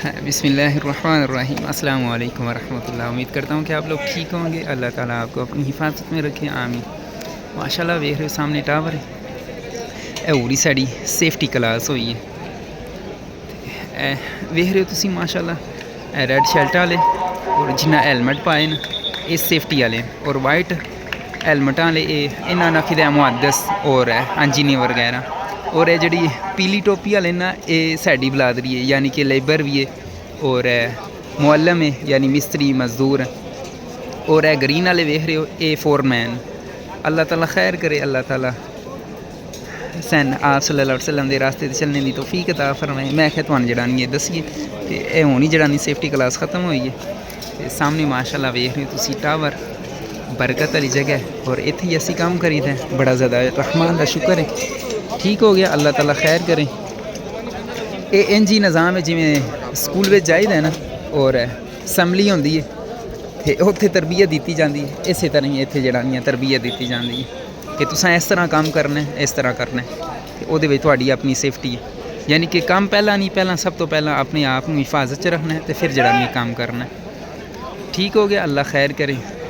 बिस्मिल्लाहिर्रहमानिर्रहीम अस्सलामु अलैकुम वरहमतुल्लाह। उम्मीद करता हूँ कि आप लोग ठीक होंगे। अल्लाह ताला आपको अपनी हिफाजत में रखे, आमीन। माशाल्लाह वेख रहे हो सामने टावर है, ਇਹ होरी साड़ी सेफ्टी क्लास हुई है। वेख रहे हो तुसी माशाल्लाह रेड शर्ट वाले और जिन्हें हेलमेट पाए न ये सेफ्टी वाले और वाइट हेलमेट वाले इन्होंने रखी दा मुहद्दिस और इंजीनियर वगैरह। और ये जी पीली टोपी वाले ना ये साड़ी बलादरी है, यानी कि लेबर भी है और मुअल्लम है, यानी मिस्त्री मजदूर। और ग्रीन वाले वेख रहे हो ये फोरमैन। अल्लाह ताला खैर करे, अल्लाह ताला सन आप सल्लल्लाहु अलैहि वसल्लम के रास्ते ते चलने की तौफीक अता फरमाए। मैं आख्या तुहानू जड़ानी दसीए कि यह होनी जड़ानी सेफ्टी क्लास खत्म हुई है। तो सामने माशाल्लाह वेख रहे हो तुसी टावर, बरकत वाली जगह और इत्थे ही असी काम करी दा। बड़ा ज़्यादा रहमान का शुक्र है, ठीक हो गया, अल्लाह ताला खैर करे। ये इंज ही निज़ाम है जिमें स्कूल में जाइदा है ना और असैम्बली होंदी है तो उत्थे तरबियत दी जाती है, इस तरह ही इत्थे जड़ानियाँ तरबियत दी जाती है कि तुसां इस तरह काम करना है, इस तरह करना है। तो उहदे विच तुहाडी अपनी सेफ्टी है, यानी कि काम पहला नहीं, पहला सब तो पहला अपने आप को हिफाजत च रखना है तो फिर जड़ानियाँ काम करना है। ठीक हो गया, अल्लाह खैर करे।